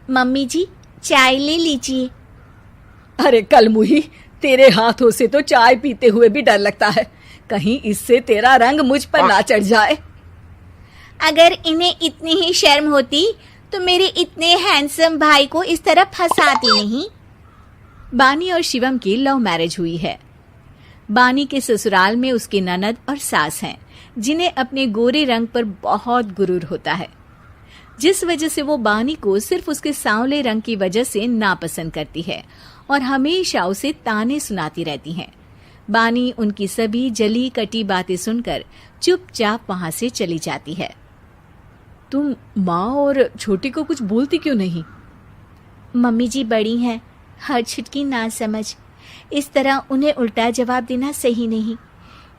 Mummy जी, चाय ले लीजिए। अरे कलमुही, तेरे हाथों से तो चाय पीते हुए भी डर लगता है, कहीं इससे तेरा रंग मुझ पर ना चढ़ जाए। अगर इन्हें इतनी ही शर्म होती तो मेरे इतने हैंडसम भाई को इस तरह फंसाती नहीं। बानी और शिवम की लव मैरिज हुई है। बानी के ससुराल में उसकी ननद और सास हैं, जिन्हें अपने गोरे रंग पर बहुत गुरूर होता है, जिस वजह से वो बानी को सिर्फ उसके सांवले रंग की वजह से नापसंद करती है और हमेशा उसे ताने सुनाती रहती हैं। बानी उनकी सभी जली कटी बातें सुनकर चुपचाप वहां से चली जाती है। तुम माँ और छोटी को कुछ बोलती क्यों नहीं? मम्मी जी बड़ी हैं, हर छुटकी ना समझ, इस तरह उन्हें उल्टा जवाब देना सही नहीं।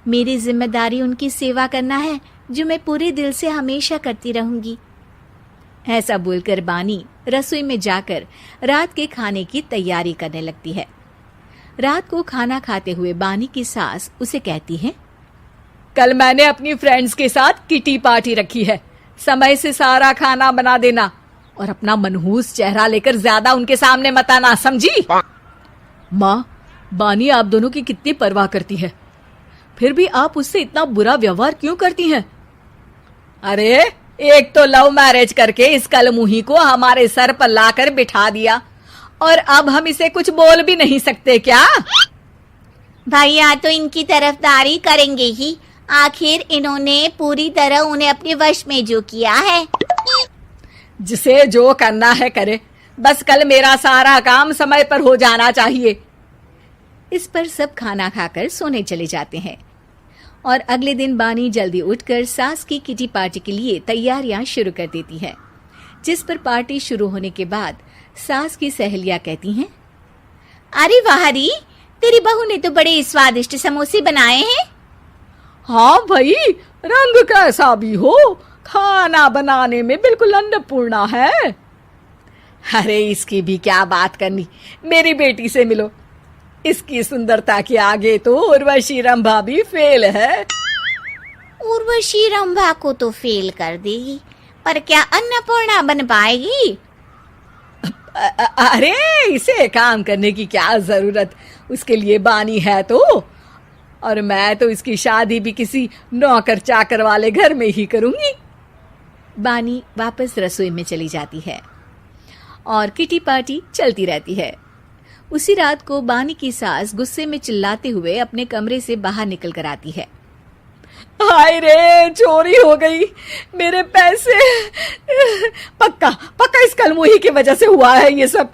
मेरी जिम्मेदारी उनकी सेवा करना है, जो मैं पूरे दिल से हमेशा करती रहूंगी। ऐसा बोलकर बानी रसोई में जाकर रात के खाने की तैयारी करने लगती है। रात को खाना खाते हुए बानी की सास उसे कहती है, कल मैंने अपनी फ्रेंड्स के साथ किटी पार्टी रखी है, समय से सारा खाना बना देना और अपना मनहूस चेहरा लेकर ज्यादा उनके सामने मत आना, समझी? माँ, बानी आप दोनों की कितनी परवाह करती है, फिर भी आप उससे इतना बुरा व्यवहार क्यों करती हैं? अरे एक तो लव मैरिज करके इस कलमुही को हमारे सर पर लाकर बिठा दिया और अब हम इसे कुछ बोल भी नहीं सकते क्या? भैया तो इनकी तरफदारी करेंगे ही, आखिर इन्होंने पूरी तरह उन्हें अपने वश में जो किया है। जिसे जो करना है करे, बस कल मेरा सारा काम समय पर हो जाना चाहिए। इस पर सब खाना खाकर सोने चले जाते हैं और अगले दिन बानी जल्दी उठकर सास की किटी पार्टी के लिए तैयारियां शुरू कर देती है, जिस पर पार्टी शुरू होने के बाद सास की सहेलियां कहती हैं, अरे वाह री, तेरी बहू ने तो बड़े स्वादिष्ट समोसे बनाए हैं। हाँ भाई, रंग कैसा भी हो, खाना बनाने में बिल्कुल अन्नपूर्णा है। अरे इसकी भी क्या बात करनी, मेरी बेटी से मिलो, इसकी सुंदरता के आगे तो उर्वशी रंभा भी फेल है। उर्वशी रंभा को तो फेल कर देगी, पर क्या अन्नपूर्णा बन पाएगी? अरे इसे काम करने की क्या जरूरत, उसके लिए बानी है तो, और मैं तो इसकी शादी भी किसी नौकर चाकर वाले घर में ही करूंगी। बानी वापस रसोई में चली जाती है और किटी पार्टी चलती रहती है। उसी रात को बानी की सास गुस्से में चिल्लाते हुए अपने कमरे से बाहर निकल कर आती है। हाय रे, चोरी हो गई, मेरे पैसे, पक्का पक्का इस कलमुही की वजह से हुआ है ये सब।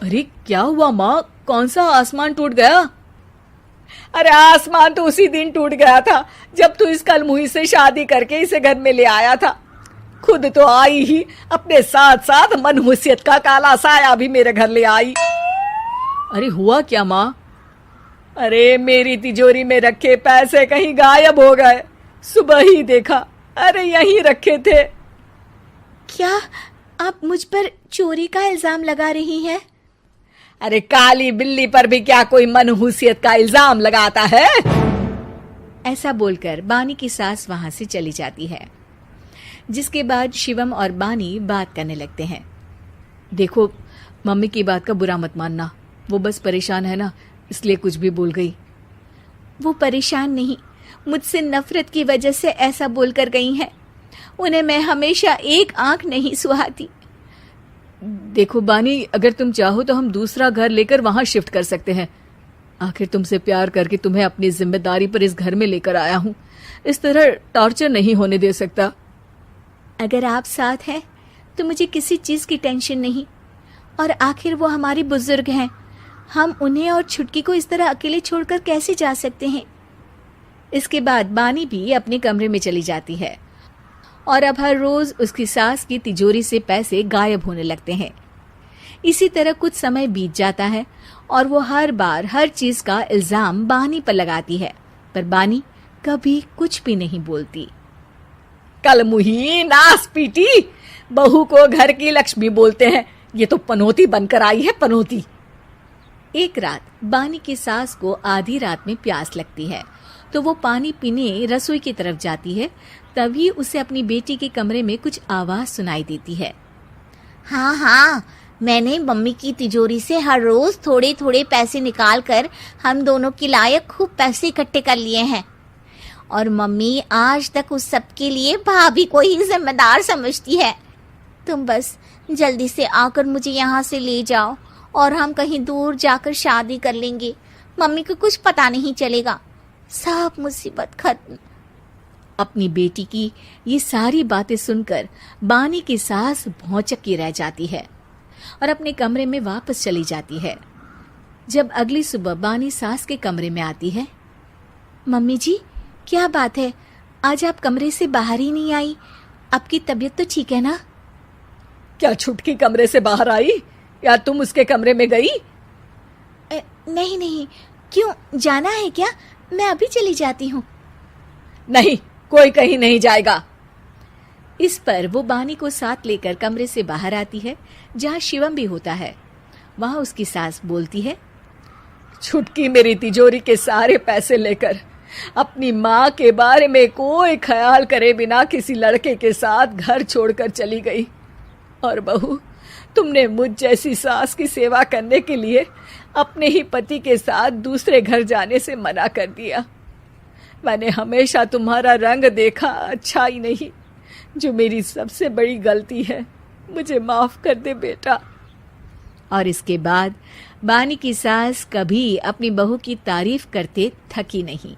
अरे क्या हुआ माँ, कौन सा आसमान टूट गया? अरे आसमान तो उसी दिन टूट गया था जब तू इस कलमुही से शादी करके इसे घर में ले आया था। खुद तो आई ही, अपने साथ साथ मनहूसियत का काला साया भी मेरे घर ले आई। अरे हुआ क्या माँ? अरे मेरी तिजोरी में रखे पैसे कहीं गायब हो गए, सुबह ही देखा, अरे यहीं रखे थे। क्या आप मुझ पर चोरी का इल्जाम लगा रही हैं? अरे काली बिल्ली पर भी क्या कोई मनहूसियत का इल्जाम लगाता है? ऐसा बोलकर बानी की सास वहां से चली जाती है, जिसके बाद शिवम और बानी बात करने लगते हैं। देखो, मम्मी की बात का बुरा मत मानना, वो बस परेशान है ना, इसलिए कुछ भी बोल गई। वो परेशान नहीं, मुझसे नफरत की वजह से ऐसा बोलकर गई हैं। उन्हें मैं हमेशा एक आंख नहीं सुहाती। देखो बानी, अगर तुम चाहो तो हम दूसरा घर लेकर वहां शिफ्ट कर सकते हैं। आखिर तुमसे प्यार करके तुम्हें अपनी जिम्मेदारी पर इस घर में लेकर आया हूं, इस तरह टॉर्चर नहीं होने दे सकता। अगर आप साथ हैं तो मुझे किसी चीज की टेंशन नहीं, और आखिर वो हमारी बुजुर्ग हैं, हम उन्हें और छुटकी को इस तरह अकेले छोड़कर कैसे जा सकते हैं? इसके बाद बानी भी अपने कमरे में चली जाती है और अब हर रोज उसकी सास की तिजोरी से पैसे गायब होने लगते हैं। इसी तरह कुछ समय बीत जाता है और वो हर बार हर चीज का इल्जाम बानी पर लगाती है, पर बानी कभी कुछ भी नहीं बोलती। कलमुही नास पीटी, बहू को घर की लक्ष्मी बोलते हैं, ये तो पनौती बनकर आई है, पनौती। एक रात बानी की सास को आधी रात में प्यास लगती है, तो वो पानी पीने रसोई की तरफ जाती है। तभी उसे अपनी बेटी के कमरे में कुछ आवाज सुनाई देती है। हाँ हाँ, मैंने मम्मी की तिजोरी से हर रोज थोड़े थोड़े पैसे निकाल कर हम दोनों के लायक खूब पैसे इकट्ठे कर लिए हैं। और मम्मी आज तक उस सब के लिए भाभी को ही जिम्मेदार समझती है। तुम बस जल्दी से आकर मुझे यहाँ से ले जाओ और हम कहीं दूर जाकर शादी कर लेंगे। मम्मी को कुछ पता नहीं चलेगा, सब मुसीबत खत्म। अपनी बेटी की ये सारी बातें सुनकर बानी की सास भौंचक्की रह जाती है और अपने कमरे में वापस चली जाती है। जब अगली सुबह बानी सास के कमरे में आती है, मम्मी जी, क्या बात है, आज आप कमरे से बाहर ही नहीं आई? आपकी तबीयत तो ठीक है ना? क्या छुटकी कमरे से बाहर आई या तुम उसके कमरे में गई? नहीं नहीं, क्यों, जाना है क्या? मैं अभी चली जाती हूँ। नहीं, कोई कहीं नहीं जाएगा। इस पर वो बानी को साथ लेकर कमरे से बाहर आती है, जहाँ शिवम भी होता है। वहां उसकी सास बोलती है, छुटकी मेरी तिजोरी के सारे पैसे लेकर अपनी माँ के बारे में कोई ख्याल करे बिना किसी लड़के के साथ घर छोड़कर चली गई। और बहू, तुमने मुझ जैसी सास की सेवा करने के लिए अपने ही पति के साथ दूसरे घर जाने से मना कर दिया। मैंने हमेशा तुम्हारा रंग देखा अच्छा ही नहीं, जो मेरी सबसे बड़ी गलती है। मुझे माफ कर दे बेटा। और इसके बाद बानी की सास कभी अपनी बहू की तारीफ करते थकी नहीं।